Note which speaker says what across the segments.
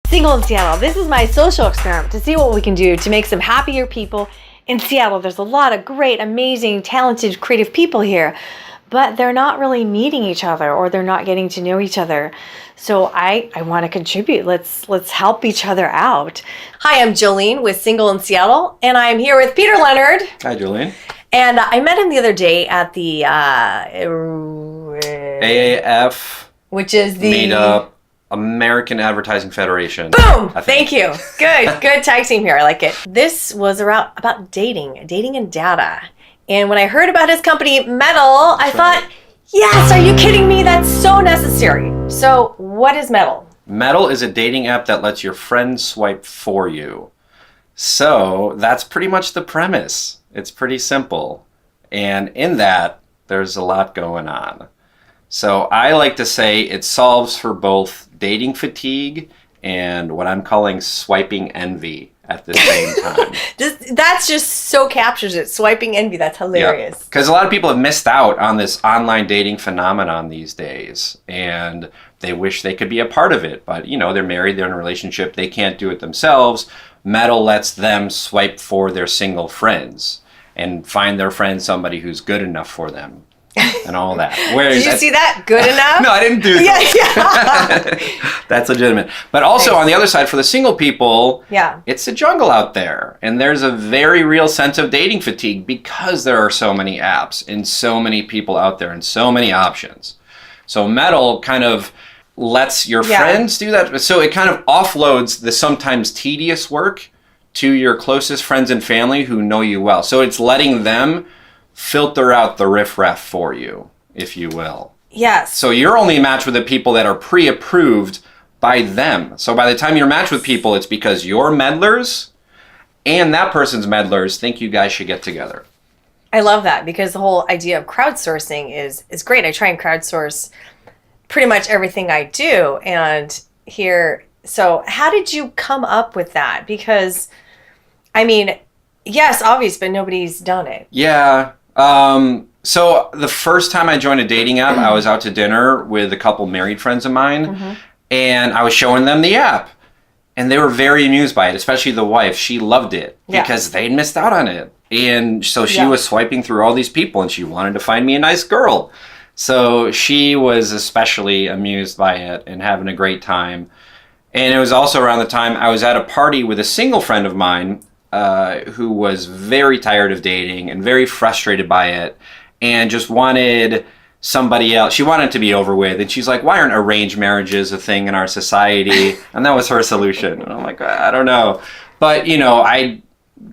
Speaker 1: Single in Seattle. This is my social experiment to see what we can do to make some happier people in Seattle. There's a lot of great, amazing, talented, creative people here, but they're not really meeting each other or they're not getting to know each other. So I want to contribute. Let's help each other out. Hi, I'm Jolene with Single in Seattle, and I'm here with Peter Leonard.
Speaker 2: Hi, Jolene.
Speaker 1: And I met him the other day at the
Speaker 2: AAF,
Speaker 1: which is the
Speaker 2: made up American Advertising Federation.
Speaker 1: Boom! Thank you. Good tag team here. I like it. This was about dating and data. And when I heard about his company, Meddle, I thought, yes, are you kidding me? That's so necessary. So what is Meddle?
Speaker 2: Meddle is a dating app that lets your friends swipe for you. So that's pretty much the premise. It's pretty simple. And in that, there's a lot going on. So I like to say it solves for both dating fatigue and what I'm calling swiping envy at the same time.
Speaker 1: That just so captures it. Swiping envy. That's hilarious.
Speaker 2: Because a lot of people have missed out on this online dating phenomenon these days, and they wish they could be a part of it. But, they're married, they're in a relationship, they can't do it themselves. Meddle lets them swipe for their single friends and find their friend somebody who's good enough for them. And all that.
Speaker 1: Did you see that? Good enough?
Speaker 2: No, I didn't do that. Yeah. That's legitimate. But also on the other side, for the single people, it's a jungle out there. And there's a very real sense of dating fatigue because there are so many apps and so many people out there and so many options. So Meddle kind of lets your friends do that. So it kind of offloads the sometimes tedious work to your closest friends and family who know you well. So it's letting them filter out the riffraff for you, if you will.
Speaker 1: Yes.
Speaker 2: So you're only matched with the people that are pre-approved by them. So by the time you're matched with people, it's because your meddlers and that person's meddlers think you guys should get together.
Speaker 1: I love that because the whole idea of crowdsourcing is great. I try and crowdsource pretty much everything I do. And here, so how did you come up with that? Because, yes, obvious, but nobody's done it.
Speaker 2: Yeah. So the first time I joined a dating app, I was out to dinner with a couple married friends of mine, and I was showing them the app, and they were very amused by it, especially the wife. She loved it because they'd missed out on it. And so she was swiping through all these people, and she wanted to find me a nice girl. So she was especially amused by it and having a great time. And it was also around the time I was at a party with a single friend of mine who was very tired of dating and very frustrated by it and just wanted somebody else. She wanted it to be over with. And she's like, why aren't arranged marriages a thing in our society? And that was her solution. And I'm like, I don't know. But, I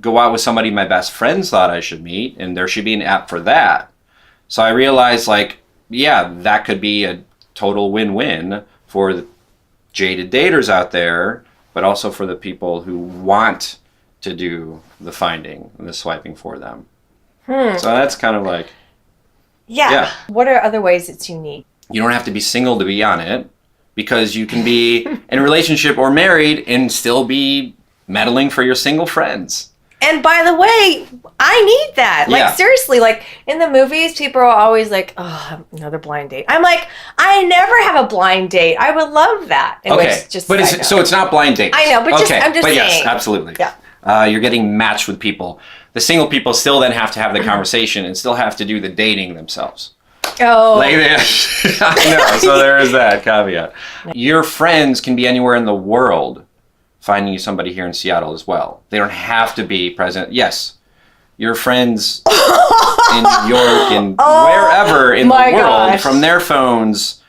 Speaker 2: go out with somebody my best friends thought I should meet, and there should be an app for that. So I realized, that could be a total win-win for the jaded daters out there, but also for the people who want to do the finding and the swiping for them. So that's kind of like... Yeah.
Speaker 1: What are other ways it's unique?
Speaker 2: You don't have to be single to be on it, because you can be in a relationship or married and still be meddling for your single friends.
Speaker 1: And by the way, I need that. Seriously, in the movies, people are always like, oh, another blind date. I'm like, I never have a blind date. I would love that.
Speaker 2: Okay, so it's not blind dates.
Speaker 1: I know, but I'm just saying.
Speaker 2: Yes, absolutely.
Speaker 1: Yeah.
Speaker 2: You're getting matched with people. The single people still then have to have the conversation and still have to do the dating themselves.
Speaker 1: Oh.
Speaker 2: I know, so there is that caveat. Your friends can be anywhere in the world finding you somebody here in Seattle as well. They don't have to be present. Yes, your friends in New York and wherever in the world from their phones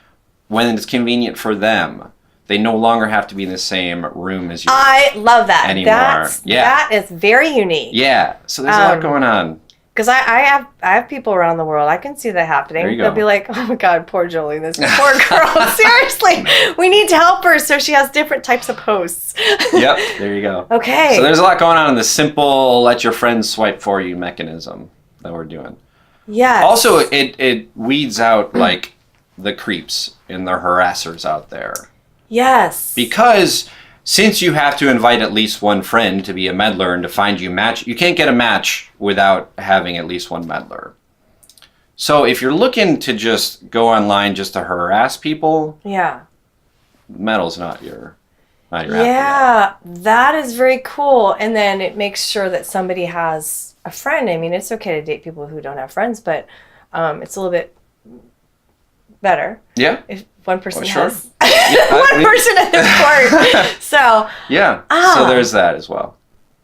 Speaker 2: when it's convenient for them. They no longer have to be in the same room as you.
Speaker 1: I love that.
Speaker 2: Anymore.
Speaker 1: That is very unique.
Speaker 2: Yeah. So there's a lot going on.
Speaker 1: Because I have people around the world. I can see that happening.
Speaker 2: There you go.
Speaker 1: They'll be like, oh my God, poor Jolie, this poor girl. Seriously, we need to help her so she has different types of posts.
Speaker 2: Yep. There you go.
Speaker 1: Okay.
Speaker 2: So there's a lot going on in the simple let your friends swipe for you mechanism that we're doing.
Speaker 1: Yeah.
Speaker 2: Also, it weeds out the creeps and the harassers out there.
Speaker 1: Yes.
Speaker 2: Because since you have to invite at least one friend to be a meddler and to find you match, you can't get a match without having at least one meddler. So if you're looking to just go online just to harass people,
Speaker 1: yeah,
Speaker 2: Meddle's not your on your app.
Speaker 1: Yeah, that is very cool. And then it makes sure that somebody has a friend. I mean, it's okay to date people who don't have friends, but it's a little bit better.
Speaker 2: Yeah.
Speaker 1: If one person
Speaker 2: sure.
Speaker 1: has one person at this part. So
Speaker 2: yeah. So there's that as well.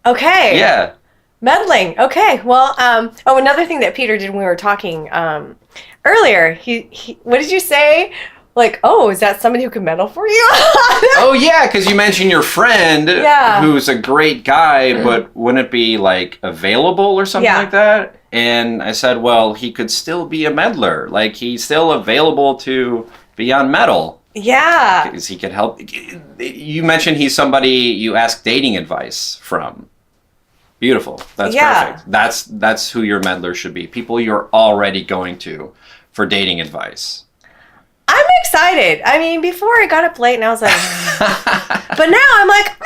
Speaker 1: Okay.
Speaker 2: Yeah.
Speaker 1: Meddling. Okay. Well, another thing that Peter did when we were talking earlier, he what did you say? Like, oh, is that somebody who can meddle for you?
Speaker 2: Oh, yeah, because you mentioned your friend who's a great guy, but wouldn't it be, like, available or something like that? And I said, well, he could still be a meddler. Like, he's still available to be on Meddle.
Speaker 1: Yeah.
Speaker 2: Because he could help. You mentioned he's somebody you ask dating advice from. Beautiful. That's perfect. That's who your meddler should be. People you're already going to for dating advice.
Speaker 1: I'm excited. I mean, before I got up late and I was like, but now I'm like,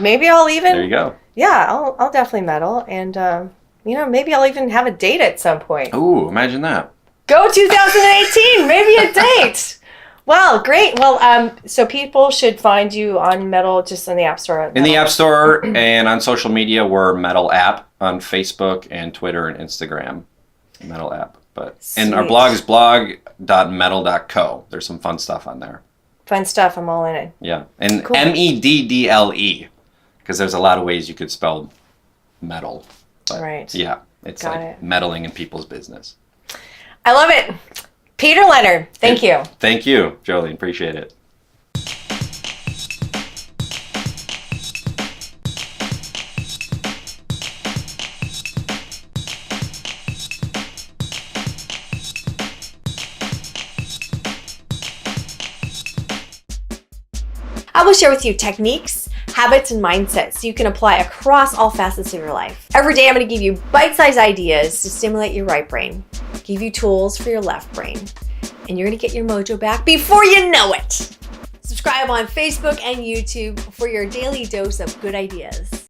Speaker 1: maybe I'll even.
Speaker 2: There you go.
Speaker 1: Yeah, I'll definitely meddle, and maybe I'll even have a date at some point.
Speaker 2: Ooh, imagine that.
Speaker 1: Go 2018, maybe a date. Well, great. Well, so people should find you on Meddle, just in the App Store.
Speaker 2: In the App Store and on social media, we're Meddle App on Facebook and Twitter and Instagram. Meddle App. And our blog is blog.meddle.co. There's some fun stuff on there.
Speaker 1: Fun stuff. I'm all in it.
Speaker 2: Yeah. And
Speaker 1: cool.
Speaker 2: Meddle, because there's a lot of ways you could spell meddle. But
Speaker 1: right.
Speaker 2: Yeah. It's meddling in people's business.
Speaker 1: I love it. Peter Leonard, thank you.
Speaker 2: Thank you, Jolene. Appreciate it.
Speaker 1: I will share with you techniques, habits, and mindsets so you can apply across all facets of your life. Every day I'm going to give you bite-sized ideas to stimulate your right brain, give you tools for your left brain, and you're going to get your mojo back before you know it. Subscribe on Facebook and YouTube for your daily dose of good ideas.